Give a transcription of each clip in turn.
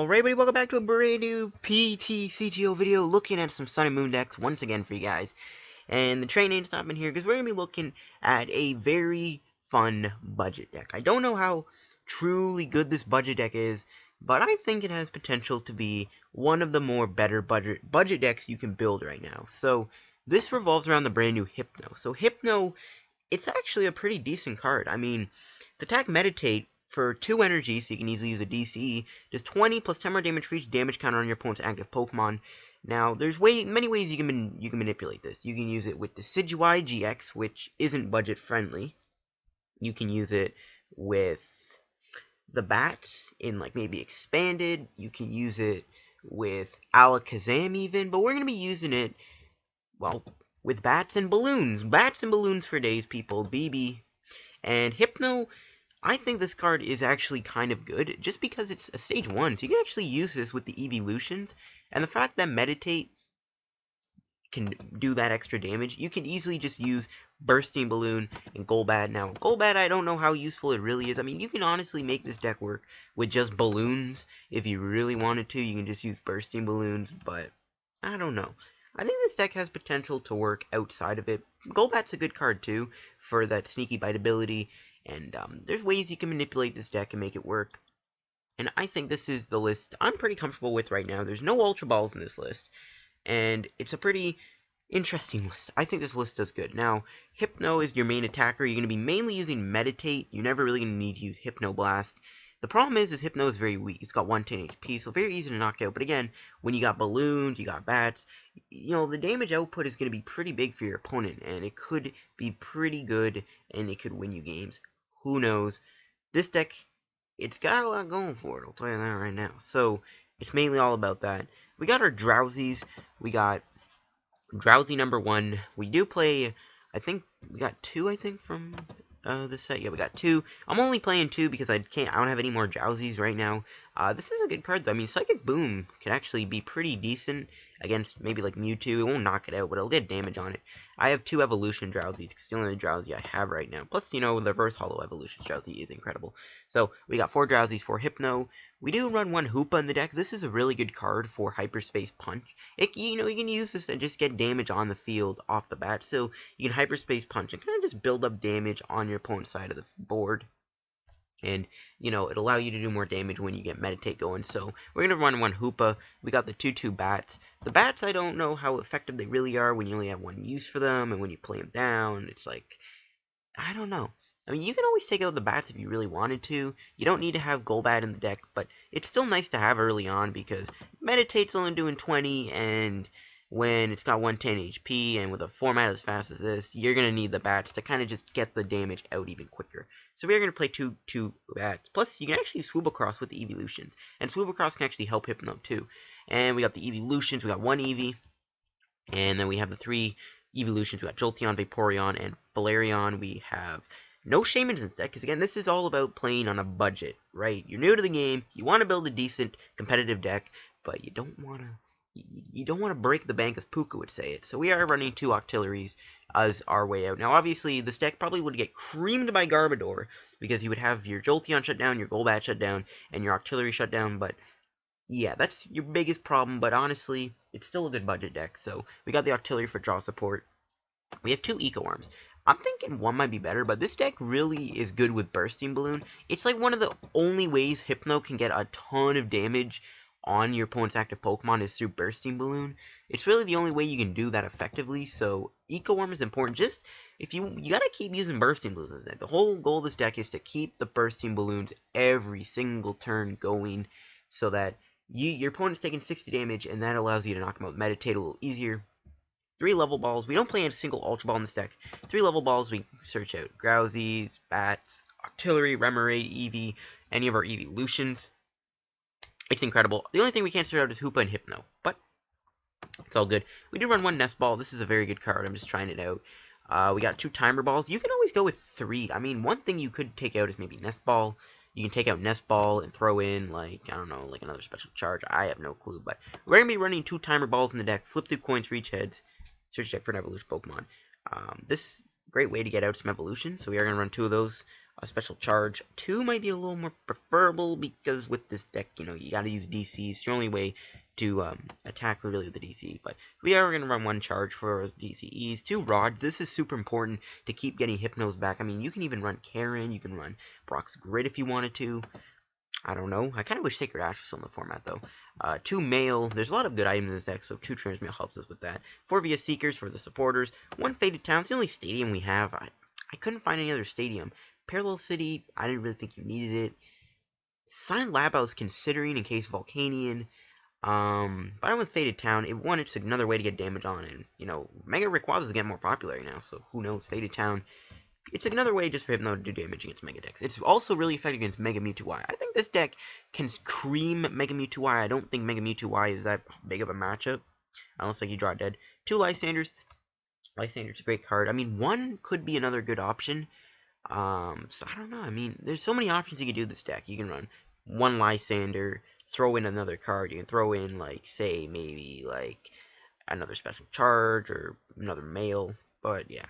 Alright, everybody, welcome back to a brand new PTCGO video looking at some Sun and Moon decks once again for you guys. And the train ain't stopping here because we're going to be looking at a very fun budget deck. I don't know how truly good this budget deck is, but I think it has potential to be one of the more better budget decks you can build right now. So this revolves around the brand new Hypno. So Hypno, it's actually a pretty decent card. I mean, to attack Meditate for 2 energy, so you can easily use a DCE, does 20 plus 10 more damage for each damage counter on your opponent's active Pokemon. Now, there's many ways you can manipulate this. You can use it with decidueye GX, which isn't budget friendly. You can use it with the bats in like maybe expanded. You can use it with Alakazam even, but we're gonna be using it, well, with bats and balloons. Bats and balloons for days, people. BB and Hypno. I think this card is actually kind of good, just because it's a stage 1, so you can actually use this with the eeveelutions, and the fact that Meditate can do that extra damage, you can easily just use Bursting Balloon and Golbat. Now, Golbat, I don't know how useful it really is. I mean, you can honestly make this deck work with just balloons. If you really wanted to, you can just use Bursting Balloons, but I don't know. I think this deck has potential to work outside of it. Golbat's a good card, too, for that sneaky bite ability. And there's ways you can manipulate this deck and make it work. And I think this is the list I'm pretty comfortable with right now. There's no Ultra Balls in this list. And it's a pretty interesting list. I think this list does good. Now, Hypno is your main attacker. You're going to be mainly using Meditate. You're never really going to need to use Hypno Blast. The problem is Hypno is very weak. It's got 110 HP, so very easy to knock out. But again, when you got balloons, you got bats, you know, the damage output is going to be pretty big for your opponent. And it could be pretty good, and it could win you games. Who knows? This deck, it's got a lot going for it, I'll tell you that right now. So, it's mainly all about that. We got our Drowzees. We got Drowzee number 1. We do play, I think, we got 2, I think, from this set. Yeah, we got 2. I'm only playing 2 because I don't have any more Drowzees right now. This is a good card, though. I mean, Psychic Boom can actually be pretty decent against maybe like Mewtwo. It won't knock it out, but it'll get damage on it. I have 2 Evolution Drowzees, because it's the only Drowzee I have right now. Plus, you know, the Reverse Hollow Evolution Drowzee is incredible. So, we got 4 Drowzees, 4 Hypno. We do run 1 Hoopa in the deck. This is a really good card for Hyperspace Punch. You know, you can use this and just get damage on the field off the bat. So, you can Hyperspace Punch and kind of just build up damage on your opponent's side of the board. And, you know, it'll allow you to do more damage when you get Meditate going. So, we're going to run 1 Hoopa. We got the 2/2 bats. The bats, I don't know how effective they really are when you only have 1 use for them. And when you play them down, it's like, I don't know. I mean, you can always take out the bats if you really wanted to. You don't need to have Golbat in the deck. But it's still nice to have early on because Meditate's only doing 20. And when it's got 110 HP and with a format as fast as this, you're going to need the bats to kind of just get the damage out even quicker. So we're going to play 2 bats. Plus, you can actually swoop across with the eeveelutions. And swoop across can actually help Hypno too. And we got the eeveelutions. We got 1 Eevee. And then we have the 3 eeveelutions. We got Jolteon, Vaporeon, and Flareon. We have no Shamans in this deck, because again, this is all about playing on a budget, right? You're new to the game. You want to build a decent competitive deck, but you don't want to break the bank, as Puka would say it. So we are running 2 Octilleries as our way out. Now, obviously, this deck probably would get creamed by Garbodor, because you would have your Jolteon shut down, your Golbat shut down, and your Octillery shut down, but yeah, that's your biggest problem, but honestly, it's still a good budget deck. So we got the Octillery for draw support. We have 2 Eco Arms. I'm thinking 1 might be better, but this deck really is good with Bursting Balloon. It's like one of the only ways Hypno can get a ton of damage on your opponent's active Pokemon is through Bursting Balloon. It's really the only way you can do that effectively, so Eco Arm is important. Just, if you gotta keep using Bursting Balloons. The whole goal of this deck is to keep the Bursting Balloons every single turn going, so that your opponent's taking 60 damage, and that allows you to knock him out with Meditate a little easier. 3 level balls. We don't play a single Ultra Ball in this deck. 3 level balls, we search out Drowzees, Bats, Octillery, Remoraid, Eevee, any of our eeveelutions. It's incredible. The only thing we can't start out is Hoopa and Hypno, but it's all good. We do run 1 Nest Ball. This is a very good card. I'm just trying it out. We got 2 Timer Balls. You can always go with 3. I mean, one thing you could take out is maybe Nest Ball. You can take out Nest Ball and throw in, like, I don't know, like another Special Charge. I have no clue, but we're going to be running 2 Timer Balls in the deck. Flip through coins for each heads. Search deck for an evolution Pokemon. This great way to get out some evolutions, so we are going to run 2 of those. A Special Charge 2 might be a little more preferable because with this deck, you know, you gotta use DCs. It's the only way to attack really with the DC. But we are gonna run 1 charge for DCEs, 2 rods. This is super important to keep getting Hypnos back. I mean, you can even run Karen, you can run Brock's Grid if you wanted to. I don't know. I kind of wish Seeker ROS was on the format, though. 2 Mail. There's a lot of good items in this deck, so 2 Trainers Mail helps us with that. 4 via Seekers for the supporters. 1 Faded Town. It's the only stadium we have. I couldn't find any other stadium. Parallel City, I didn't really think you needed it. Silent Lab I was considering in case Volcanion. But I went with Faded Town. It's another way to get damage on, and, you know, Mega Rayquaza is getting more popular now, so who knows, Faded Town. It's another way just for Hypno to do damage against Mega decks. It's also really effective against Mega Mewtwo-Y. I think this deck can cream Mega Mewtwo-Y. I don't think Mega Mewtwo-Y is that big of a matchup, unless like you draw dead. 2 Lysandres. Lysander's a great card. I mean, 1 could be another good option. So I don't know. I mean, there's so many options you can do with this deck. You can run 1 Lysander, throw in another card. You can throw in, like, say, maybe, like, another Special Charge or another Mail. But, yeah.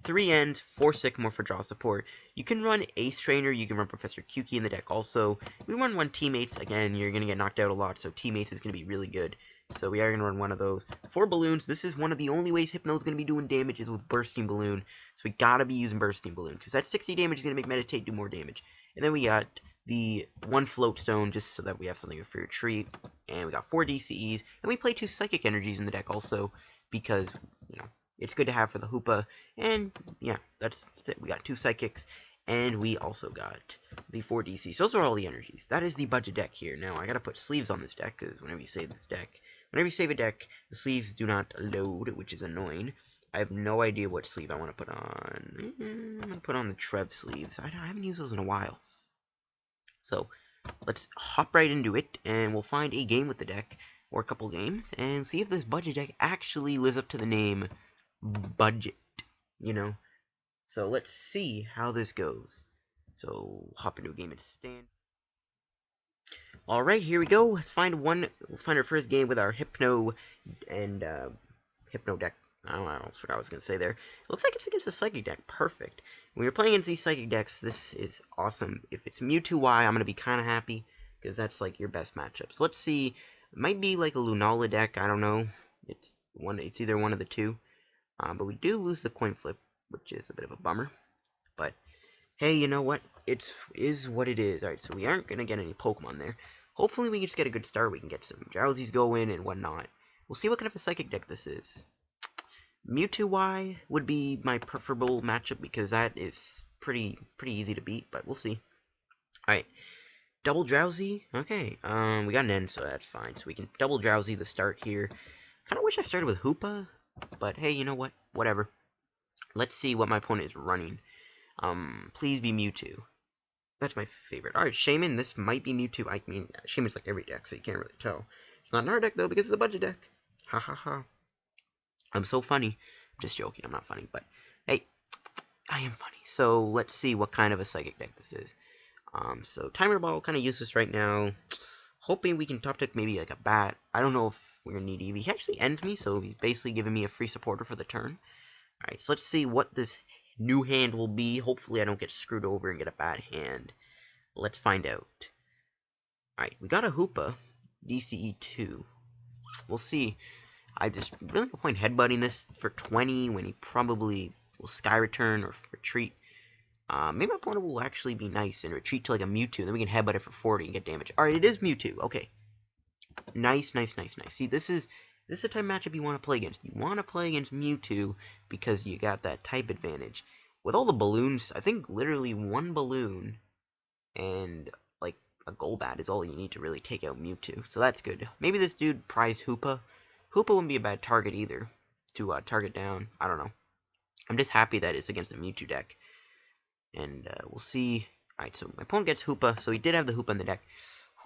3 ends, 4 Sycamore for draw support. You can run Ace Trainer, you can run Professor Kyuki in the deck also. We run 1 Teammates, again, you're going to get knocked out a lot, so Teammates is going to be really good. So we are going to run 1 of those. 4 Balloons, this is one of the only ways Hypno is going to be doing damage is with Bursting Balloon. So we got to be using Bursting Balloon, because that 60 damage is going to make Meditate do more damage. And then we got the 1 Float Stone, just so that we have something for your treat. And we got 4 DCEs, and we play 2 Psychic Energies in the deck also, because, you know, it's good to have for the Hoopa, and yeah, that's it. We got 2 Psychics, and we also got the 4 DCs. Those are all the energies. That is the budget deck here. Now, I gotta put sleeves on this deck, because whenever you save a deck, the sleeves do not load, which is annoying. I have no idea what sleeve I want to put on. I'm gonna put on the Trev sleeves. I haven't used those in a while. So, let's hop right into it, and we'll find a game with the deck, or a couple games, and see if this budget deck actually lives up to the name budget, you know. So let's see how this goes. So hop into a game and stand. Alright, here we go. Let's find our first game with our Hypno and Hypno deck. I almost forgot what I was gonna say there. It looks like it's against a Psychic deck. Perfect. When you're playing against these Psychic decks, this is awesome. If it's Mewtwo-Y, I'm gonna be kinda happy, because that's like your best matchup. So let's see. It might be like a Lunala deck, I don't know. It's either one of the two. But we do lose the coin flip, which is a bit of a bummer. But, hey, you know what? It is what it is. Alright, so we aren't going to get any Pokemon there. Hopefully we can just get a good start. We can get some Drowzees going and whatnot. We'll see what kind of a Psychic deck this is. Mewtwo-Y would be my preferable matchup because that is pretty easy to beat, but we'll see. Alright, double Drowzee. Okay, we got an end, so that's fine. So we can double Drowzee the start here. Kind of wish I started with Hoopa. But hey, you know what? Whatever. Let's see what my opponent is running. Please be Mewtwo. That's my favorite. Alright, Shaman, this might be Mewtwo. I mean, Shaman's like every deck, so you can't really tell. It's not in our deck, though, because it's a budget deck. Ha ha ha. I'm so funny. I'm just joking, I'm not funny, but hey, I am funny. So, let's see what kind of a Psychic deck this is. So, Timer Ball, kind of useless right now. Hoping we can top deck maybe like a Bat. I don't know if we're going to need Eevee. He actually ends me, so he's basically giving me a free supporter for the turn. Alright, so let's see what this new hand will be. Hopefully I don't get screwed over and get a bad hand. Let's find out. Alright, we got a Hoopa, DCE 2. We'll see. I just really no point headbutting this for 20 when he probably will Sky Return or Retreat. Maybe my opponent will actually be nice and retreat to like a Mewtwo, then we can headbutt it for 40 and get damage. Alright, it is Mewtwo. Okay. Nice. See, this is the type of matchup you want to play against. You want to play against Mewtwo because you got that type advantage. With all the balloons, I think literally 1 balloon and like a Golbat is all you need to really take out Mewtwo. So that's good. Maybe this dude prized Hoopa. Hoopa wouldn't be a bad target either to target down. I don't know. I'm just happy that it's against a Mewtwo deck. And we'll see. Alright, so my opponent gets Hoopa, so he did have the Hoopa in the deck.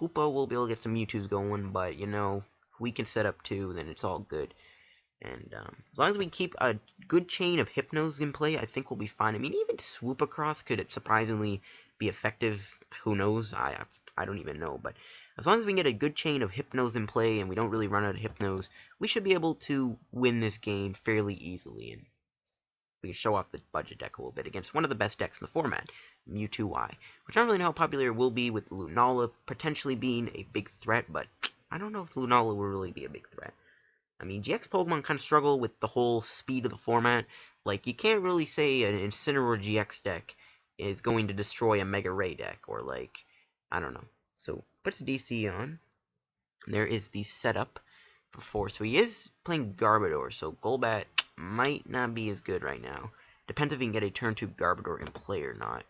Hoopa will be able to get some Mewtwo's going, but, you know, we can set up 2, then it's all good. And as long as we keep a good chain of Hypnos in play, I think we'll be fine. I mean, even Swoop Across could it surprisingly be effective. Who knows? I don't even know. But as long as we can get a good chain of Hypnos in play and we don't really run out of Hypnos, we should be able to win this game fairly easily. And we can show off the budget deck a little bit against one of the best decks in the format, Mewtwo-Y, which I don't really know how popular it will be, with Lunala potentially being a big threat, but I don't know if Lunala will really be a big threat. I mean, GX Pokemon kind of struggle with the whole speed of the format. Like, you can't really say an Incineroar GX deck is going to destroy a Mega Ray deck, or like, I don't know. So, puts a DC on. There is the setup for 4. So he is playing Garbodor, so Golbat might not be as good right now. Depends if he can get a turn 2 Garbodor in play or not.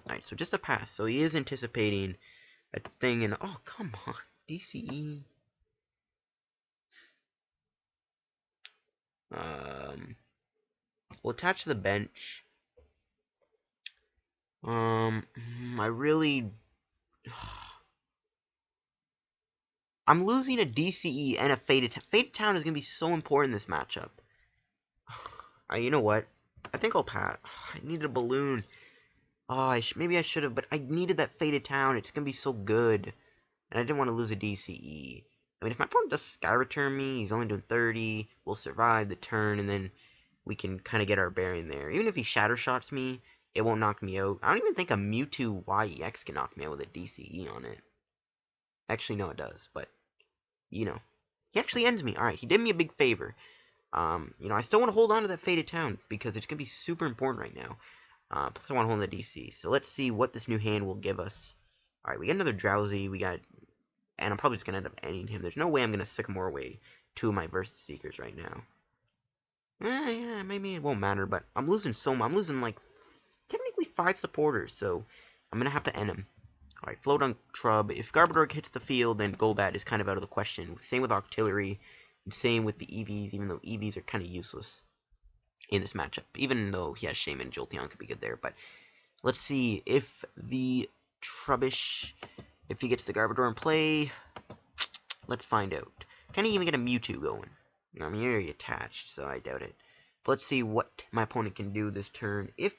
Alright, so just a pass. So he is anticipating a thing, and oh, come on. DCE. We'll attach to the bench. I really... I'm losing a DCE and a Faded Town. Faded Town is going to be so important in this matchup. You know what? I think I'll pass. I needed a balloon. Oh, maybe I should have, but I needed that Faded Town. It's going to be so good. And I didn't want to lose a DCE. I mean, if my opponent does Sky Return me, he's only doing 30. We'll survive the turn, and then we can kind of get our bearing there. Even if he Shatter Shots me, it won't knock me out. I don't even think a Mewtwo YEX can knock me out with a DCE on it. Actually, no, it does, but... you know, he actually ends me. Alright, he did me a big favor. You know, I still want to hold on to that Faded Town, because it's going to be super important right now. Plus I want to hold on to the DC. So let's see what this new hand will give us. Alright, we got another Drowzee. We got... and I'm probably just going to end up ending him. There's no way I'm going to Sycamore away 2 of my Versus Seekers right now. Yeah, maybe it won't matter, but I'm losing so much. I'm losing, like, technically 5 supporters, so I'm going to have to end him. Alright, Float on Trub. If Garbodor hits the field, then Golbat is kind of out of the question. Same with Octillery, and same with the Eevees, even though Eevees are kind of useless in this matchup. Even though he has Shaman, Jolteon could be good there. But let's see if the Trubbish, if he gets the Garbodor in play, let's find out. Can he even get a Mewtwo going? I mean, you're already attached, so I doubt it. But let's see what my opponent can do this turn. If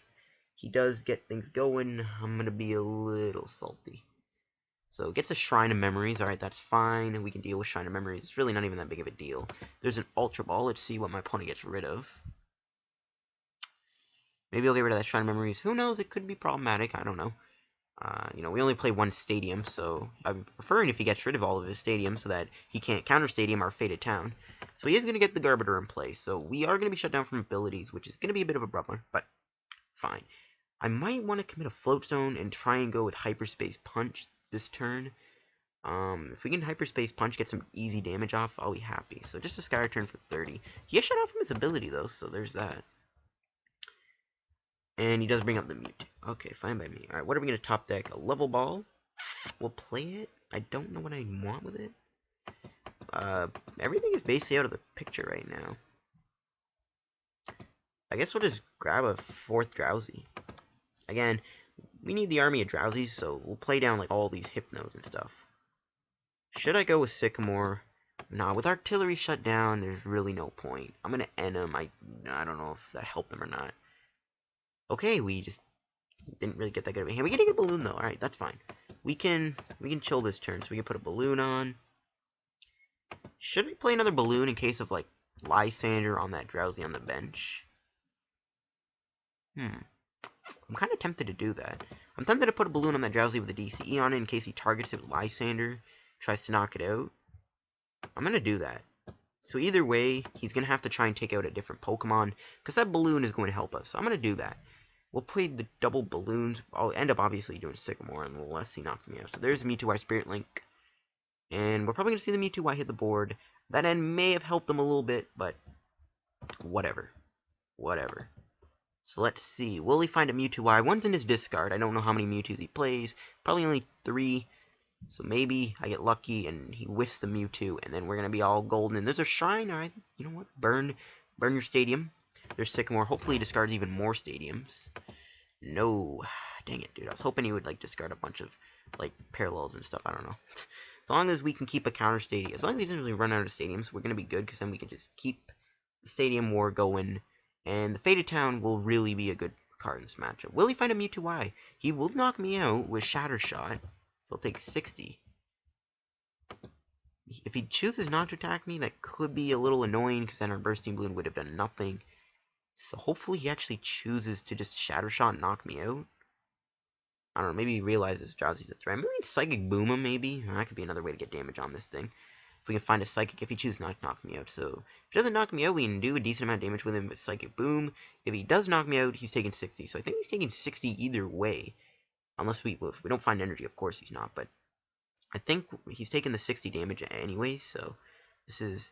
he does get things going, I'm going to be a little salty. So, gets a Shrine of Memories. Alright, that's fine. We can deal with Shrine of Memories. It's really not even that big of a deal. There's an Ultra Ball. Let's see what my opponent gets rid of. Maybe I'll get rid of that Shrine of Memories. Who knows? It could be problematic. I don't know. You know, we only play 1 stadium, so I'm preferring if he gets rid of all of his stadiums so that he can't counter stadium our Faded Town. So he is going to get the Garbodor in play. So we are going to be shut down from abilities, which is going to be a bit of a bummer, but fine. I might want to commit a Float Stone and try and go with Hyperspace Punch this turn. If we can Hyperspace Punch, get some easy damage off, I'll be happy. So just a Sky Return for 30. He has shut off from his ability, though, so there's that. And he does bring up the Mewtwo. Okay, fine by me. Alright, what are we going to top deck? A Level Ball. We'll play it. I don't know what I want with it. Everything is basically out of the picture right now. I guess we'll just grab a 4th Drowzee. Again, we need the army of Drowzees, so we'll play down like all these Hypnos and stuff. Should I go with Sycamore? Nah, with Artillery shut down, there's really no point. I'm going to end him. I don't know if that helped him or not. Okay, we just didn't really get that good of a hand. We get a balloon though. Alright, that's fine. We can chill this turn. So we can put a balloon on. Should we play another balloon in case of like Lysandre on that Drowzee on the bench? I'm kind of tempted to do that. I'm tempted to put a balloon on that Drowzee with a DCE on it in case he targets it with Lysandre, tries to knock it out. I'm going to do that. So either way, he's going to have to try and take out a different Pokemon, because that balloon is going to help us. So I'm going to do that. We'll play the double balloons. I'll end up obviously doing Sycamore unless he knocks me out. So there's Mewtwo-Y Spirit Link. And we're probably going to see the Mewtwo-Y hit the board. That end may have helped him a little bit, but whatever. Whatever. So let's see. Will he find a Mewtwo-Y? One's in his discard. I don't know how many Mewtwo's he plays. Probably only 3. So maybe I get lucky and he whiffs the Mewtwo, and then we're going to be all golden. And there's a Shrine. Alright, you know what? Burn your stadium. There's Sycamore. Hopefully he discards even more stadiums. No. Dang it, dude. I was hoping he would, like, discard a bunch of, like, parallels and stuff. I don't know. As long as we can keep a counter stadium. As long as he doesn't really run out of stadiums, we're going to be good, because then we can just keep the stadium war going. And the Faded Town will really be a good card in this matchup. Will he find a Mewtwo-Y? He will knock me out with Shatter Shot. He'll take 60. If he chooses not to attack me, that could be a little annoying, because then our Bursting Balloon would have done nothing. So hopefully he actually chooses to just Shatter Shot and knock me out. I don't know, maybe he realizes Drowzee's a threat. Maybe Psychic Boom him, maybe? That could be another way to get damage on this thing. If we can find a Psychic, if he chooses not to knock me out. So, if he doesn't knock me out, we can do a decent amount of damage with him with Psychic Boom. If he does knock me out, he's taking 60. So I think he's taking 60 either way. Unless if we don't find energy, of course he's not. But I think he's taking the 60 damage anyway, so this is,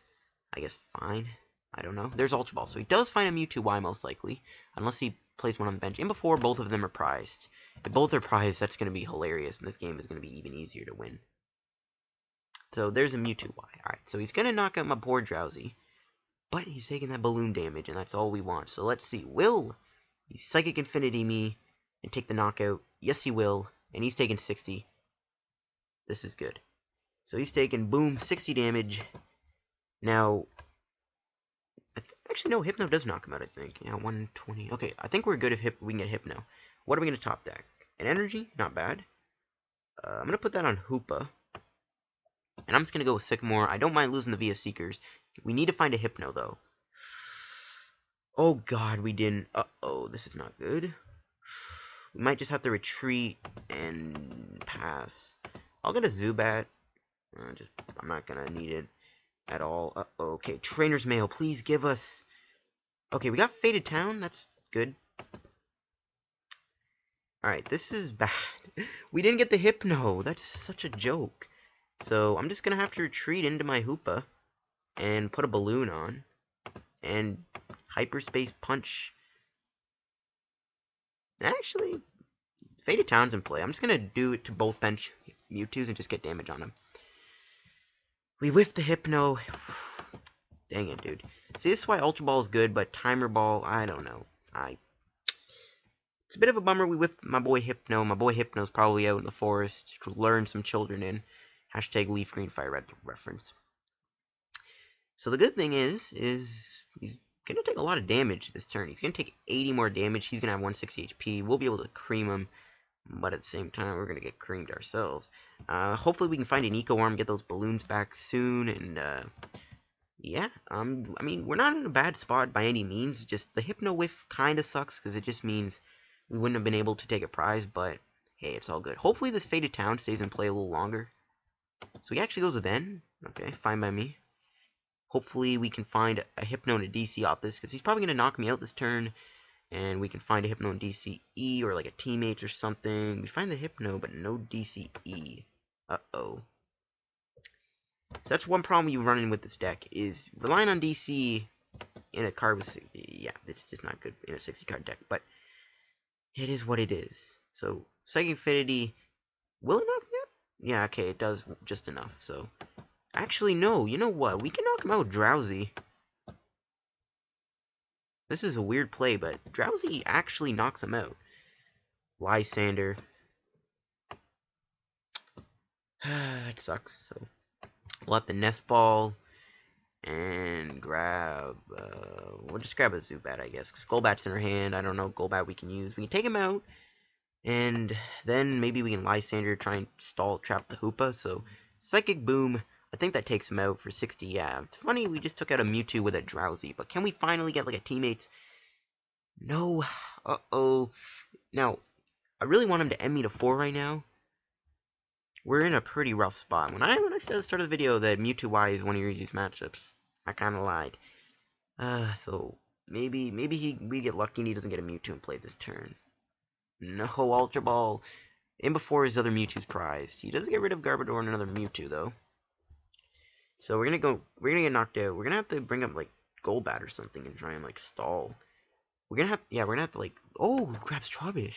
I guess, fine. I don't know. There's Ultra Ball, so he does find a Mewtwo most likely. Unless he plays one on the bench. And before, both of them are prized. If both are prized, that's going to be hilarious, and this game is going to be even easier to win. So there's a Mewtwo Y. Alright, so he's going to knock out my poor Drowzee. But he's taking that balloon damage, and that's all we want. So let's see. Will he Psychic Infinity me and take the knockout? Yes, he will. And he's taking 60. This is good. So he's taking, boom, 60 damage. Now, actually, no, Hypno does knock him out, I think. Yeah, 120. Okay, I think we're good if we can get Hypno. What are we going to top deck? An Energy? Not bad. I'm going to put that on Hoopa. And I'm just going to go with Sycamore. I don't mind losing the VS Seekers. We need to find a Hypno, though. Oh, God, we didn't. Uh-oh, this is not good. We might just have to retreat and pass. I'll get a Zubat. I'm not going to need it at all. Uh-oh, okay, Trainers Mail, please give us... Okay, we got Faded Town. That's good. Alright, this is bad. We didn't get the Hypno. That's such a joke. So, I'm just going to have to retreat into my Hoopa and put a balloon on. And Hyperspace Punch. Actually, Faded Town's in play. I'm just going to do it to both bench Mewtwo's and just get damage on them. We whiffed the Hypno. Dang it, dude. See, this is why Ultra Ball is good, but Timer Ball, I don't know. It's a bit of a bummer we whiffed my boy Hypno. My boy Hypno's probably out in the forest to learn some children in. Hashtag Leaf Green Fire Red reference. So the good thing is he's going to take a lot of damage this turn. He's going to take 80 more damage. He's going to have 160 HP. We'll be able to cream him. But at the same time, we're going to get creamed ourselves. Hopefully we can find an Eco Arm, get those balloons back soon, and, yeah. I mean, we're not in a bad spot by any means. Just the Hypno whiff kind of sucks, because it just means we wouldn't have been able to take a prize, but, hey, it's all good. Hopefully this Faded Town stays in play a little longer. So he actually goes with N. Okay, fine by me. Hopefully we can find a Hypno and a DC off this, because he's probably going to knock me out this turn. And we can find a Hypno and DCE, or like a Teammates or something. We find the Hypno, but no DCE. Uh-oh. So that's one problem you run in with this deck, is relying on DC in a card with... Yeah, it's just not good in a 60-card deck, but it is what it is. So, Psychic Infinity, will it knock me out? Yeah, okay, it does just enough, so... Actually, no, you know what? We can knock him out with Drowzee. This is a weird play, but Drowzee actually knocks him out. Lysandre. It sucks. So we'll have to Nest Ball and grab. We'll just grab a Zubat, I guess, because Golbat's in our hand. I don't know Golbat we can use. We can take him out, and then maybe we can Lysandre, try and stall trap the Hoopa. So Psychic Boom. I think that takes him out for 60, yeah. It's funny, we just took out a Mewtwo with a Drowzee, but can we finally get, like, a Teammates? No. Uh-oh. Now, I really want him to end me to 4 right now. We're in a pretty rough spot. When I said at the start of the video that Mewtwo Y is one of your easiest matchups, I kind of lied. So, maybe we get lucky and he doesn't get a Mewtwo in play this turn. No, Ultra Ball. In before his other Mewtwo's prized. He doesn't get rid of Garbodor and another Mewtwo, though. So we're gonna get knocked out. We're gonna have to bring up like Golbat or something and try and like stall. We're gonna have to like, oh, grabs Trubbish.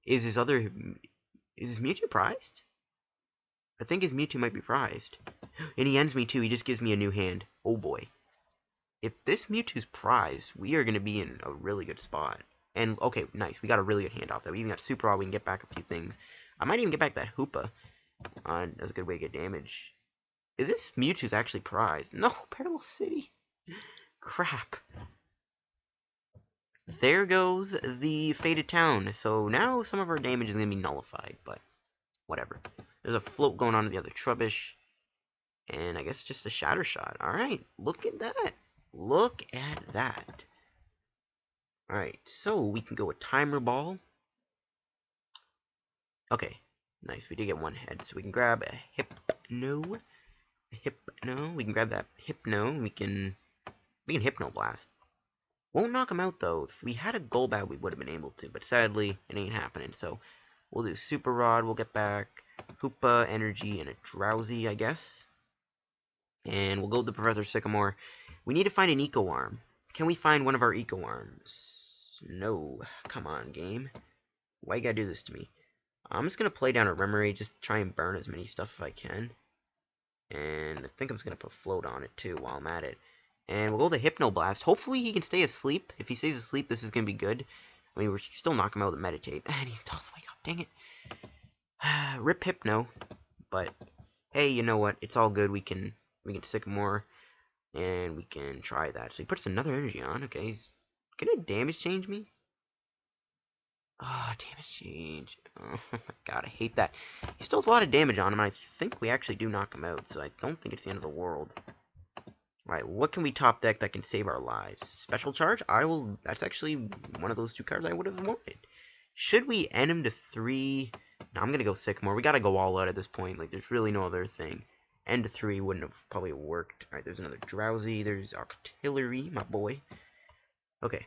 Is his Mewtwo prized? I think his Mewtwo might be prized. And he ends me too. He just gives me a new hand. Oh boy. If this Mewtwo's prized, we are gonna be in a really good spot. And okay, nice. We got a really good hand off that. We even got Super Rod. We can get back a few things. I might even get back that Hoopa. That's a good way to get damage. Is this Mewtwo's actually prized? No, Parallel City. Crap. There goes the Faded Town. So now some of our damage is going to be nullified, but whatever. There's a float going on to the other Trubbish. And I guess just a Shatter Shot. Alright, look at that. Look at that. Alright, so we can go with Timer Ball. Okay, nice. We did get one head, so we can grab a Hypno. We can grab that Hypno. We can Hypno Blast. Won't knock him out though. If we had a Golbat, we would have been able to, but sadly, it ain't happening. So we'll do Super Rod. We'll get back Hoopa, Energy, and a Drowzee, I guess. And we'll go with the Professor Sycamore. We need to find an Eco Arm. Can we find one of our Eco Arms? No. Come on, game. Why you gotta do this to me? I'm just gonna play down a Remoraid, just try and burn as many stuff if I can. And I think I'm just gonna put Float on it too while I'm at it. And we'll go the Hypno Blast. Hopefully he can stay asleep. If he stays asleep, this is gonna be good. I mean, we're still not gonna be able to meditate. And he does wake up, dang it. Rip Hypno. But hey, you know what? It's all good. We can Sycamore, and we can try that. So he puts another energy on. Okay, he's gonna damage change me. Oh, damage change. Oh my god, I hate that. He still has a lot of damage on him, and I think we actually do knock him out, so I don't think it's the end of the world. Alright, what can we top deck that can save our lives? Special Charge? That's actually one of those two cards I would have wanted. Should we end him to 3? No, I'm gonna go Sycamore. We gotta go all out at this point. Like, there's really no other thing. End to 3 wouldn't have probably worked. Alright, there's another Drowzee. There's Octillery, my boy. Okay.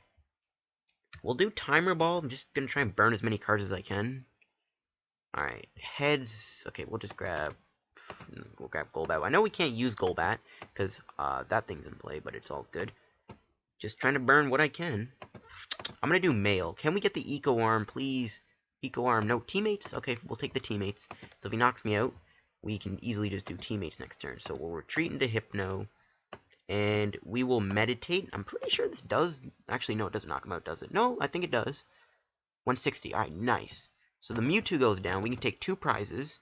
We'll do Timer Ball. I'm just gonna try and burn as many cards as I can. Alright, heads. Okay, we'll grab Golbat. I know we can't use Golbat, because that thing's in play, but it's all good. Just trying to burn what I can. I'm gonna do Mail. Can we get the Eco Arm, please? Eco Arm. No, Teammates? Okay, we'll take the Teammates. So if he knocks me out, we can easily just do Teammates next turn. So we'll retreat into Hypno. And we will meditate. I'm pretty sure this does... Actually, no, it doesn't knock him out, does it? No, I think it does. 160. Alright, nice. So the Mewtwo goes down. We can take 2 prizes.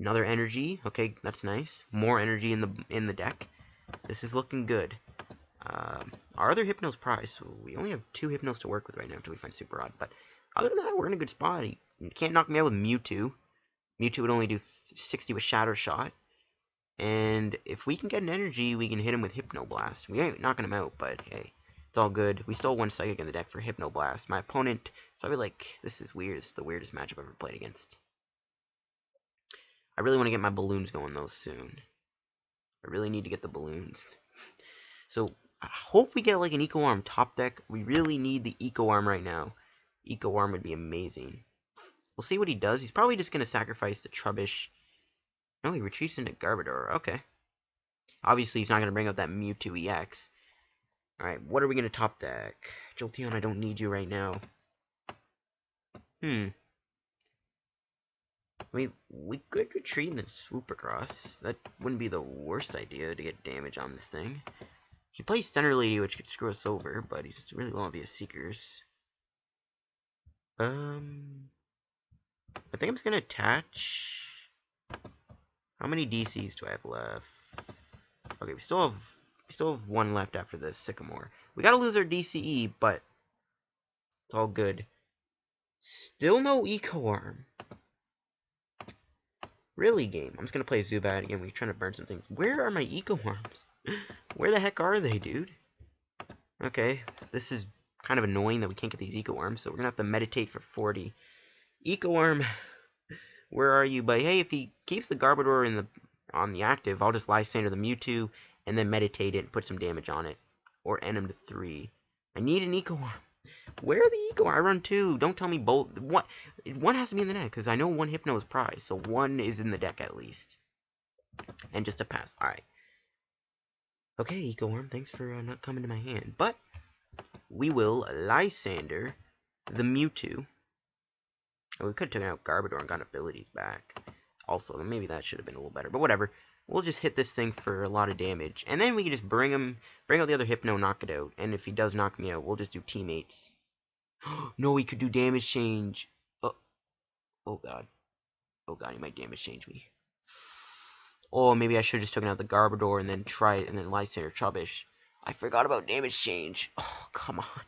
Another energy. Okay, that's nice. More energy in the deck. This is looking good. Our other Hypno's prize. So we only have 2 Hypnos to work with right now until we find Super Rod. But other than that, we're in a good spot. You can't knock me out with Mewtwo. Mewtwo would only do 60 with Shatter Shot. And if we can get an energy, we can hit him with Hypno Blast. We ain't knocking him out, but hey, it's all good. We still have 1 Psychic in the deck for Hypno Blast. My opponent is probably like, this is weird. This is the weirdest matchup I've ever played against. I really want to get my balloons going, though, soon. I really need to get the balloons. So, I hope we get like an Eco Arm top deck. We really need the Eco Arm right now. Eco Arm would be amazing. We'll see what he does. He's probably just going to sacrifice the Trubbish. No, he retreats into Garbodor. Okay. Obviously, he's not going to bring up that Mewtwo EX. Alright, what are we going to top deck? Jolteon, I don't need you right now. I mean, we could retreat into Super Cross. That wouldn't be the worst idea to get damage on this thing. He plays Center Lady, which could screw us over, but he's really going to be a Seekers. I think I'm just going to attach... How many DCs do I have left? Okay, we still have 1 left after this Sycamore. We gotta lose our DCE, but it's all good. Still no Eco Arm. Really, game? I'm just gonna play Zubat again. We're trying to burn some things. Where are my Eco Arms? Where the heck are they, dude? Okay, this is kind of annoying that we can't get these Eco Arms, so we're gonna have to meditate for 40. Eco Arm. Where are you? But hey, if he keeps the Garbodor on the active, I'll just Lysandre the Mewtwo and then meditate it and put some damage on it. Or end him to 3. I need an Eco Arm. Where are the Eco Arm? I run 2. Don't tell me both. One has to be in the deck, because I know 1 Hypno is prize, so 1 is in the deck at least. And just a pass. Alright. Okay, Eco Arm, thanks for not coming to my hand. But we will Lysandre the Mewtwo. We could have taken out Garbodor and gotten abilities back. Also, maybe that should have been a little better. But whatever. We'll just hit this thing for a lot of damage. And then we can just bring out the other Hypno, knock it out. And if he does knock me out, we'll just do Teammates. No, he could do damage change. Oh god. Oh god, he might damage change me. Oh, maybe I should have just taken out the Garbodor and then try it and then Lysandre Trubbish. I forgot about damage change. Oh, come on.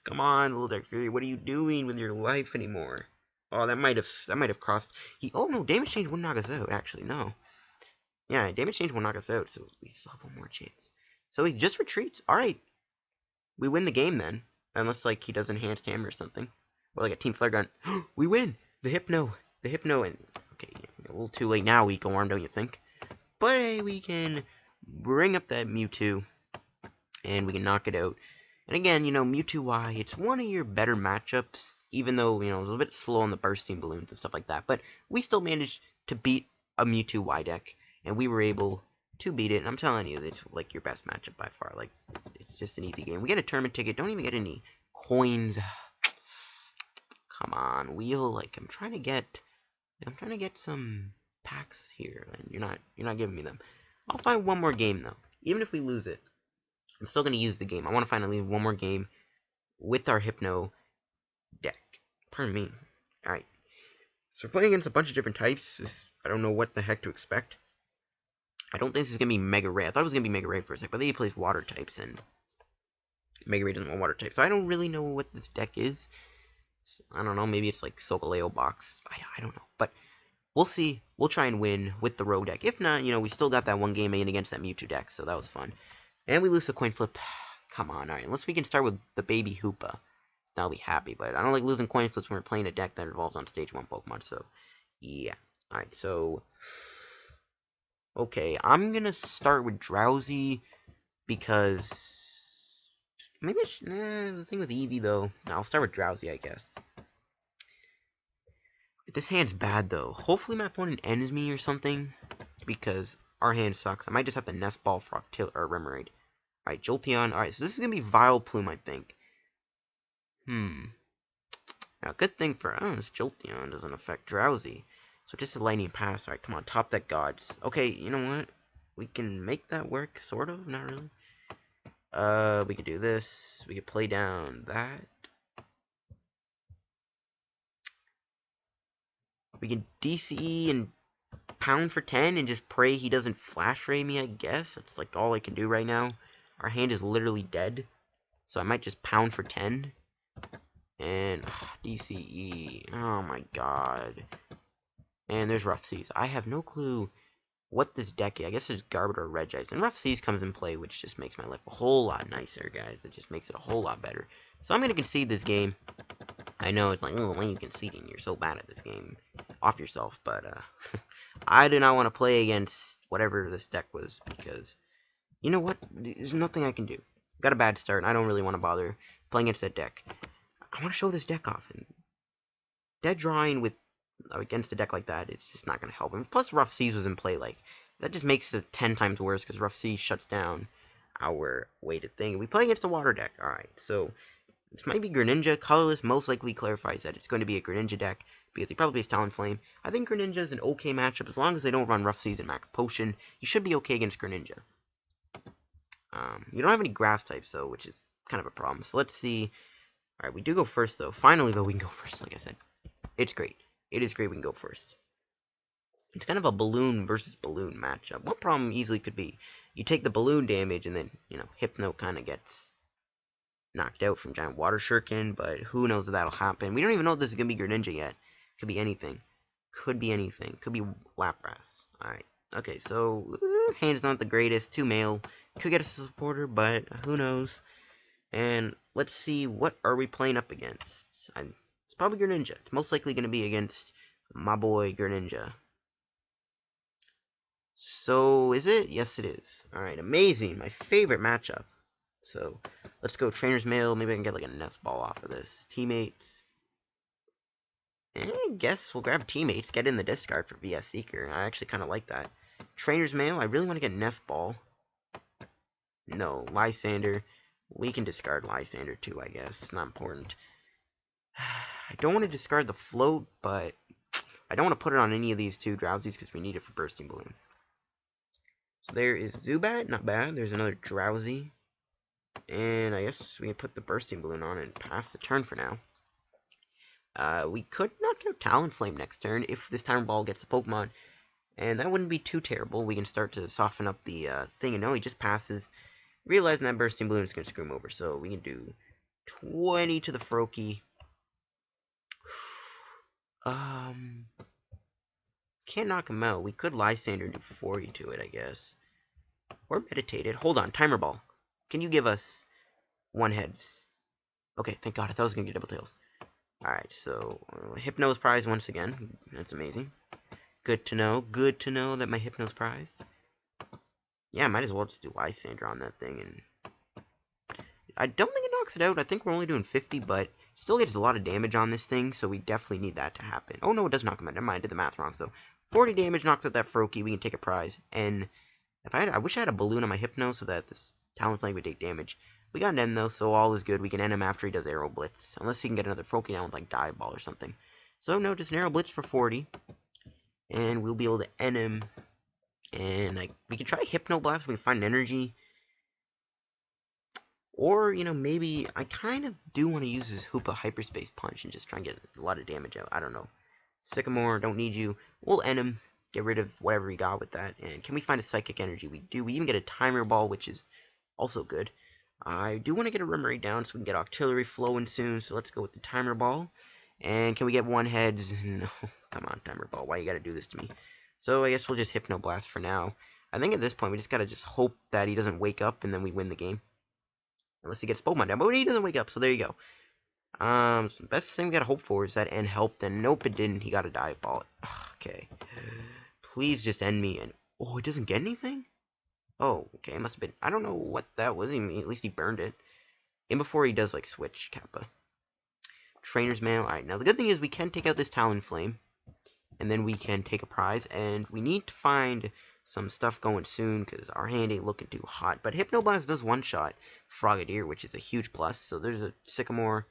Come on, Little Dark Fury. What are you doing with your life anymore? Oh, that might have crossed. Oh no, damage change wouldn't knock us out. Actually, no. Yeah, damage change will knock us out, so we still have 1 more chance. So he just retreats. All right, we win the game then. Unless, like, he does enhanced hammer or something. Or, like, a Team Flare Gun. We win! The Hypno, and... Okay, a little too late now, Eco Arm, don't you think? But, hey, we can bring up that Mewtwo, and we can knock it out. And again, you know, Mewtwo, it's one of your better matchups, even though, you know, it was a bit slow on the Bursting Balloons and stuff like that. But we still managed to beat a Mewtwo deck, and we were able to beat it. And I'm telling you, it's, like, your best matchup by far. Like, it's just an easy game. We get a tournament ticket, don't even get any coins. Come on, wheel. Like, I'm trying to get some packs here, and you're not giving me them. I'll find one more game, though. Even if we lose it, I'm still going to use the game. I want to finally leave one more game with our Hypno deck. Pardon me. Alright. So we're playing against a bunch of different types. I don't know what the heck to expect. I don't think this is going to be Mega Ray. I thought it was going to be Mega Ray for a sec, but then he plays water types, and Mega Ray doesn't want water types. So I don't really know what this deck is. I don't know. Maybe it's like Solgaleo box. I don't know. But we'll see. We'll try and win with the Rogue deck. If not, you know, we still got that one game in against that Mewtwo deck, so that was fun. And we lose the coin flip. Come on, alright. Unless we can start with the baby Hoopa. I'll be happy. But I don't like losing coin flips when we're playing a deck that evolves on stage 1 Pokemon. So, yeah. Alright, so... Okay, I'm gonna start with Drowzee. Because... Maybe I should... the thing with Eevee, though... I'll start with Drowzee, I guess. This hand's bad, though. Hopefully my opponent ends me or something. Because... our hand sucks. I might just have to Nest Ball for Octillery or Remoraid. Alright, Jolteon. Alright, so this is going to be Vileplume, I think. Now, good thing for us, Jolteon doesn't affect Drowzee. So just a Lightning Pass. Alright, come on, top deck Gods. Okay, you know what? We can make that work, sort of. Not really. We could do this. We could play down that. We can DCE and pound for 10 and just pray he doesn't flash ray me, I guess. That's like all I can do right now. Our hand is literally dead. So I might just pound for 10. And DCE. Oh my god. And there's Rough Seas. I have no clue what this deck is. I guess there's Garbage or Regice. And Rough Seas comes in play, which just makes my life a whole lot nicer, guys. It just makes it a whole lot better. So I'm going to concede this game. I know it's like, oh, when you conceding, you're so bad at this game. Off yourself, but I do not want to play against whatever this deck was, because you know what? There's nothing I can do. Got a bad start, and I don't really want to bother playing against that deck. I want to show this deck off, and dead drawing with against a deck like that, it's just not going to help. And plus, Rough Seas was in play, like, that just makes it 10 times worse, because Rough Seas shuts down our weighted thing. We play against a water deck, alright, so this might be Greninja. Colorless most likely clarifies that it's going to be a Greninja deck, because he probably plays Talonflame. I think Greninja is an okay matchup, as long as they don't run Rough Seas and Max Potion. You should be okay against Greninja. You don't have any grass types, though, which is kind of a problem. So let's see. Alright, we do go first, though. Finally, though, we can go first, like I said. It's great. It is great we can go first. It's kind of a balloon versus balloon matchup. One problem easily could be, you take the balloon damage, and then, you know, Hypno kind of gets knocked out from Giant Water Shuriken, but who knows if that'll happen. We don't even know if this is going to be Greninja yet. Could be anything. Could be anything. Could be Lapras. Alright. Okay, so, hand's not the greatest. 2 male. Could get us a supporter, but who knows. And let's see, what are we playing up against? It's probably Greninja. It's most likely going to be against my boy Greninja. So, is it? Yes, it is. Alright, amazing. My favorite matchup. So, let's go Trainers Mail. Maybe I can get like a Nest Ball off of this. Teammates. And I guess we'll grab Teammates. Get in the discard for VS Seeker. I actually kind of like that. Trainers Mail. I really want to get Nest Ball. No, Lysandre. We can discard Lysandre too, I guess. It's not important. I don't want to discard the Float, but I don't want to put it on any of these two Drowzees because we need it for Bursting Balloon. So there is Zubat. Not bad. There's another Drowzee. And I guess we can put the Bursting Balloon on and pass the turn for now. We could knock out Talonflame next turn if this Time Ball gets a Pokemon. And that wouldn't be too terrible. We can start to soften up the thing. And no, he just passes. Realizing that Bursting Balloon is going to screw him over. So we can do 20 to the Froakie. Can't knock him out. We could Lysandre and do 40 to it, I guess. Or Meditated. Hold on, Timer Ball. Can you give us 1 heads? Okay, thank God. I thought I was going to get double tails. Alright, so Hypno's prized once again. That's amazing. Good to know. Good to know that my Hypno's prized. Yeah, I might as well just do Lysandre on that thing. And I don't think it knocks it out. I think we're only doing 50, but still gets a lot of damage on this thing, so we definitely need that to happen. Oh, no, it does knock him out. Never mind, I did the math wrong. So 40 damage knocks out that Froakie. We can take a prize. And if I wish I had a balloon on my Hypno so that this Talonflame would take damage. We got an end, though, so all is good. We can end him after he does Arrow Blitz. Unless he can get another Froakie down with, like, Dive Ball or something. So, no, just an Arrow Blitz for 40. And we'll be able to end him. And we can try Hypno Blast if we can find an energy. Or, you know, maybe I kind of do want to use this Hoopa Hyperspace Punch and just try and get a lot of damage out. I don't know. Sycamore, don't need you. We'll end him. Get rid of whatever we got with that. And can we find a Psychic Energy? We do. We even get a Timer Ball, which is also good. I do want to get a Remoraid down so we can get Octillery flowing soon. So let's go with the Timer Ball. And can we get one heads? No. Come on, Timer Ball. Why you got to do this to me? So I guess we'll just Hypno Blast for now. I think at this point we just got to just hope that he doesn't wake up and then we win the game. Unless he gets Pokemon down. But he doesn't wake up, so there you go. So the best thing we got to hope for is that end helped. And nope, it didn't. He got a Dive Ball. Okay. Please just end me. And oh, it doesn't get anything? Oh, okay, it must have been, I don't know what that was, at least he burned it. And before he does, like, switch Kappa. Trainers Mail, alright, now the good thing is we can take out this Talonflame, and then we can take a prize, and we need to find some stuff going soon, because our hand ain't looking too hot. But Hypnoblast does one-shot Frogadier, which is a huge plus, so there's a Sycamore,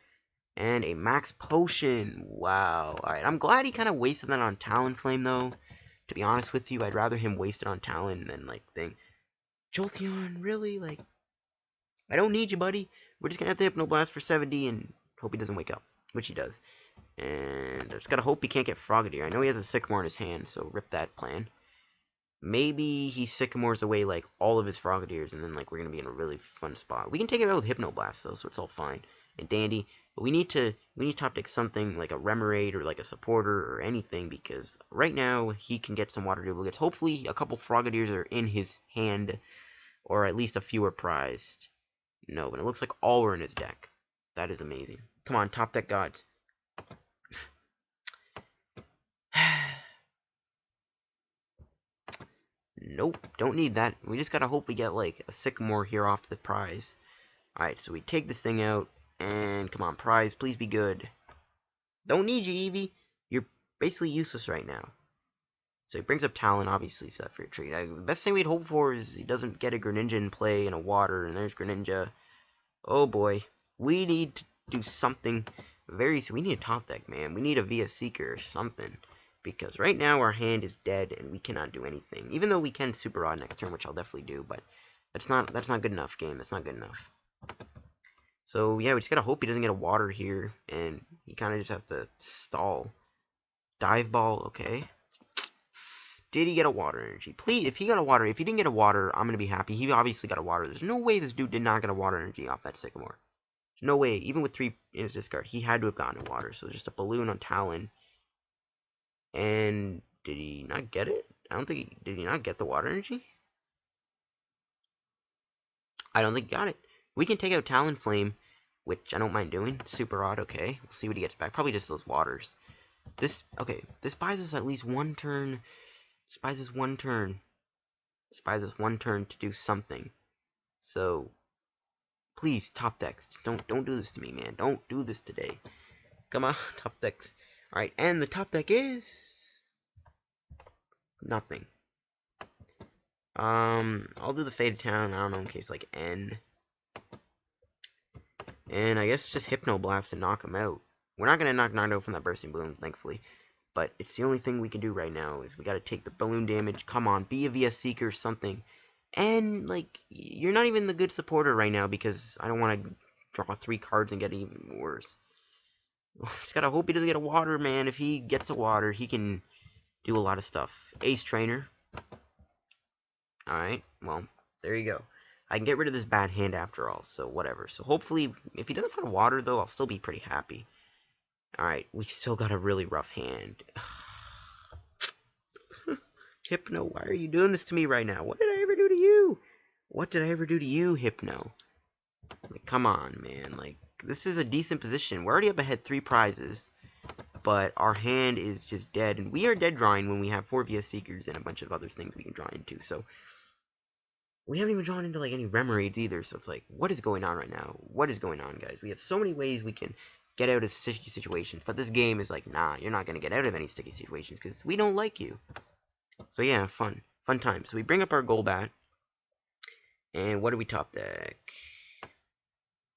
and a Max Potion, wow. Alright, I'm glad he kind of wasted that on Talonflame, though. To be honest with you, I'd rather him waste it on Talon than, like, thing. Jolteon, really? Like, I don't need you, buddy. We're just gonna have to Hypno Blast for 70 and hope he doesn't wake up, which he does. And I just gotta hope he can't get Frogadier. I know he has a Sycamore in his hand, so rip that plan. Maybe he Sycamores away, like, all of his Frogadiers, and then, like, we're gonna be in a really fun spot. We can take it out with Hypno Blast, though, so it's all fine and dandy. But we need to top deck something like a Remoraid or like a supporter or anything, because right now he can get some water duplicates. Hopefully a couple Frogadiers are in his hand, or at least a few are prized. No, but it looks like all were in his deck. That is amazing. Come on, top deck gods. Nope, don't need that. We just gotta hope we get like a Sycamore here off the prize. Alright, so we take this thing out. And come on, prize, please be good. Don't need you, Eevee. You're basically useless right now. So he brings up Talon, obviously, set for your treat. The best thing we'd hope for is he doesn't get a Greninja in play and a water, and there's Greninja. Oh boy. We need to do something we need a top deck, man. We need a Via Seeker or something. Because right now our hand is dead and we cannot do anything. Even though we can Super Rod next turn, which I'll definitely do, but that's not good enough, game. That's not good enough. So, yeah, we just gotta hope he doesn't get a water here, and he kind of just has to stall. Dive Ball, okay. Did he get a water energy? Please, if he didn't get a water, I'm gonna be happy. He obviously got a water. There's no way this dude did not get a water energy off that Sycamore. There's no way, even with 3 in his discard, he had to have gotten a water. So, just a balloon on Talon. And, did he not get it? Did he not get the water energy? I don't think he got it. We can take out Talonflame, which I don't mind doing. Super Rod, okay. We'll see what he gets back. Probably just those waters. This buys us at least one turn. This buys us one turn. This buys us one turn to do something. So, please, top decks. Just don't do this to me, man. Don't do this today. Come on, top decks. Alright, and the top deck is nothing. I'll do the Faded Town, I don't know, in case, like, N. And I guess just Hypno Blast and knock him out. We're not going to knock out from that Bursting Balloon, thankfully. But it's the only thing we can do right now, is we got to take the balloon damage. Come on, be a VS Seeker or something. And, like, you're not even the good supporter right now, because I don't want to draw 3 cards and get even worse. Just got to hope he doesn't get a water, man. If he gets a water, he can do a lot of stuff. Ace Trainer. Alright, well, there you go. I can get rid of this bad hand after all, so whatever. So hopefully, if he doesn't find water, though, I'll still be pretty happy. Alright, we still got a really rough hand. Hypno, why are you doing this to me right now? What did I ever do to you? What did I ever do to you, Hypno? Like, come on, man. Like, this is a decent position. We're already up ahead 3 prizes, but our hand is just dead, and we are dead drawing when we have 4 VS Seekers and a bunch of other things we can draw into. So we haven't even drawn into like any Remoraids either. So it's like, what is going on right now? What is going on, guys? We have so many ways we can get out of sticky situations, but this game is like, nah, you're not gonna get out of any sticky situations because we don't like you. So yeah, fun time. So we bring up our Golbat, and what do we top deck?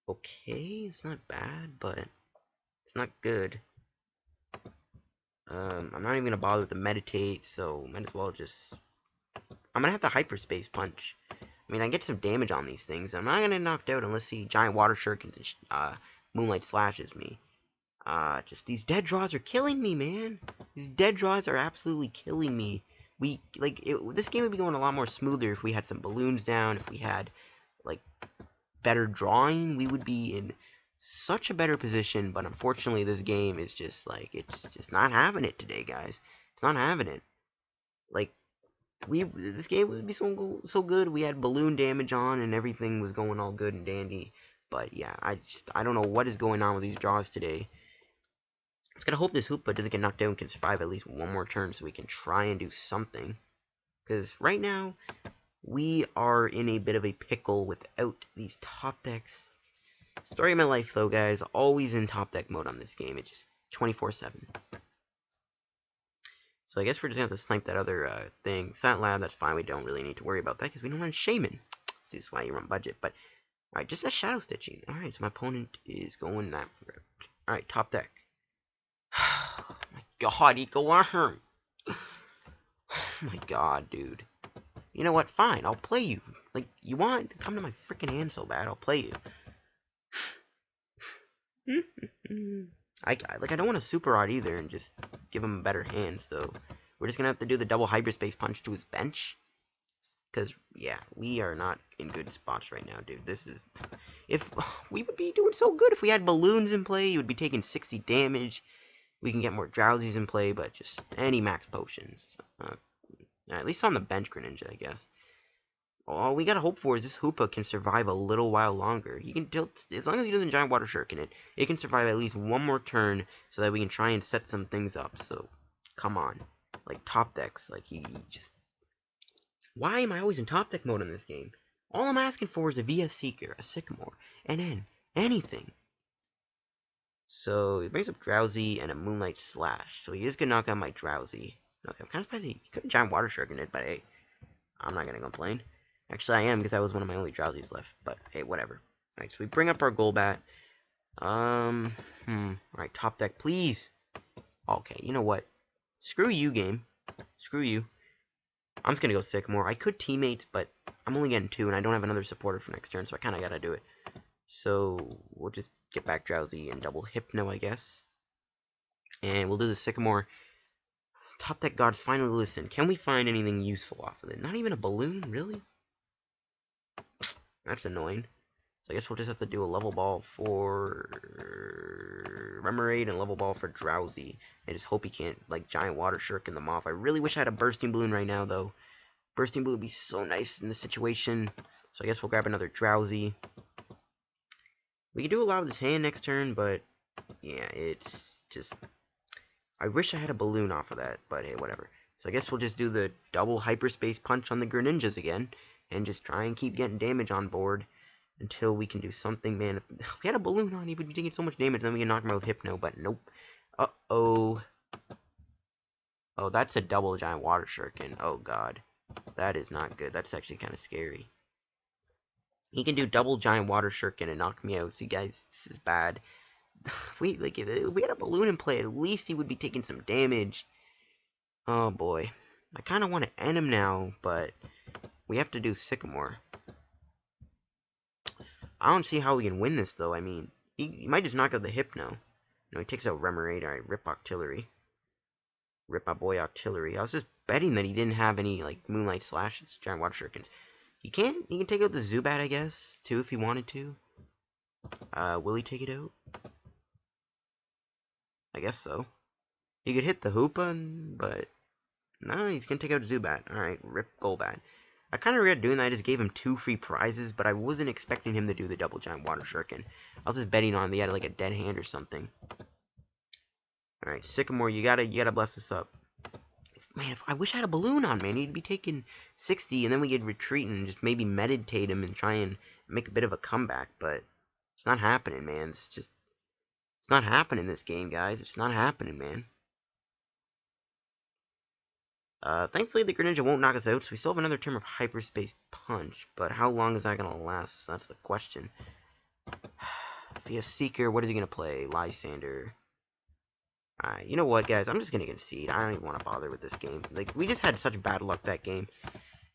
Okay, it's not bad, but it's not good. I'm not even gonna bother with the meditate, so might as well just. I'm gonna have to hyperspace punch. I mean, I get some damage on these things. I'm not gonna get knocked out unless he giant water shurikens and moonlight slashes me. Just these dead draws are killing me, man. These dead draws are absolutely killing me. This game would be going a lot more smoother if we had some balloons down. If we had like better drawing, we would be in such a better position. But unfortunately, this game is just like it's just not having it today, guys. It's not having it. Like this game would be so good. We had balloon damage on, and everything was going all good and dandy. But yeah, I don't know what is going on with these draws today. I just gotta hope this Hoopa doesn't get knocked down and can survive at least one more turn so we can try and do something. Because right now, we are in a bit of a pickle without these top decks. Story of my life, though, guys. Always in top deck mode on this game. It's just 24/7. So I guess we're just gonna have to snipe that other thing. Silent Lab, that's fine. We don't really need to worry about that because we don't run Shaman. This is why you run budget. But alright, just a Shadow Stitching. Alright, so my opponent is going that route. Alright, top deck. Oh my god, Eco Arm. Oh my god, dude. You know what? Fine, I'll play you. Like, you want to come to my freaking hand so bad, I'll play you. I don't want to Super Rod either and just give him a better hand, so we're just gonna have to do the double hyperspace punch to his bench. Because, yeah, we are not in good spots right now, dude. This is... If... We would be doing so good if we had balloons in play. You would be taking 60 damage. We can get more Drowzees in play, but just any max potions. At least on the bench Greninja, I guess. All we gotta hope for is this Hoopa can survive a little while longer. He can tilt, as long as he doesn't giant water shuriken it can survive at least one more turn so that we can try and set some things up. So, come on. Like, top decks, like, he just... Why am I always in top deck mode in this game? All I'm asking for is a VS Seeker, a Sycamore, and then anything. So, he brings up Drowzee and a Moonlight Slash. So, he is going to knock out my Drowzee. Okay, I'm kind of surprised he couldn't giant water shuriken it, but hey, I'm not going to complain. Actually, I am, because that was one of my only Drowzees left, but hey, whatever. Alright, so we bring up our Golbat. Alright, top deck, please. Okay, you know what? Screw you, game. Screw you. I'm just going to go Sycamore. I could Teammates, but I'm only getting 2, and I don't have another supporter for next turn, so I kind of got to do it. So, we'll just get back Drowzee and double Hypno, I guess. And we'll do the Sycamore. Top deck gods, finally listen. Can we find anything useful off of it? Not even a balloon, really? That's annoying. So I guess we'll just have to do a level ball for Remoraid and level ball for Drowzee. And just hope he can't, like, giant water shuriken them off. I really wish I had a Bursting Balloon right now, though. Bursting Balloon would be so nice in this situation. So I guess we'll grab another Drowzee. We can do a lot with this hand next turn, but yeah, it's just... I wish I had a balloon off of that, but hey, whatever. So I guess we'll just do the double hyperspace punch on the Greninjas again, and just try and keep getting damage on board until we can do something, man. If we had a balloon on, he would be taking so much damage, then we can knock him out with Hypno, but nope. Uh-oh. Oh, that's a double giant water shuriken. Oh, God. That is not good. That's actually kind of scary. He can do double giant water shuriken and knock me out. See, guys, this is bad. If we had a balloon in play, at least he would be taking some damage. Oh, boy. I kind of want to end him now, but we have to do Sycamore. I don't see how we can win this, though. I mean, he might just knock out the Hypno. No, he takes out Remoraid. Alright, rip Octillery. Rip my boy Octillery. I was just betting that he didn't have any, like, Moonlight Slashes, Giant Water Shurikens. He can take out the Zubat, I guess, too, if he wanted to. Will he take it out? I guess so. He could hit the Hoopa, but... No, he's gonna take out Zubat. Alright, rip Golbat. I kind of regret doing that. I just gave him 2 free prizes, but I wasn't expecting him to do the double giant water shuriken. I was just betting on him. He had like a dead hand or something. Alright, Sycamore, you gotta bless us up. Man, I wish I had a balloon on, man. He'd be taking 60, and then we could retreat and just maybe meditate him and try and make a bit of a comeback, but it's not happening, man. It's not happening this game, guys. It's not happening, man. Thankfully, the Greninja won't knock us out, so we still have another term of Hyperspace Punch, but how long is that going to last? That's the question. If he has Seeker, what is he going to play? Lysandre. Alright, you know what, guys? I'm just going to concede. I don't even want to bother with this game. Like, we just had such bad luck that game.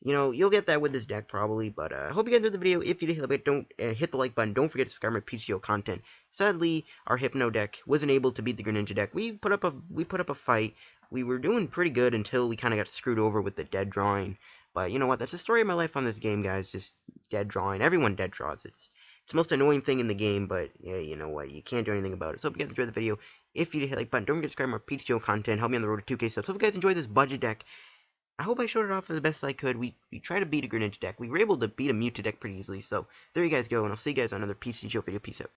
You know, you'll get that with this deck probably, but I hope you guys enjoyed the video. If you did, hit the like button. Don't forget to subscribe to my PTCGO content. Sadly, our Hypno deck wasn't able to beat the Greninja deck. We put up a fight. We were doing pretty good until we kind of got screwed over with the dead drawing. But you know what? That's the story of my life on this game, guys. Just dead drawing. Everyone dead draws. It's the most annoying thing in the game, but yeah, you know what? You can't do anything about it. So hope you guys enjoyed the video. If you did, hit the like button. Don't forget to subscribe to my PTCGO content. Help me on the road to 2K subs. So if you guys enjoyed this budget deck, I hope I showed it off as best I could. We tried to beat a Greninja deck. We were able to beat a Mewtwo deck pretty easily. So there you guys go, and I'll see you guys on another PTCGO video. Peace out.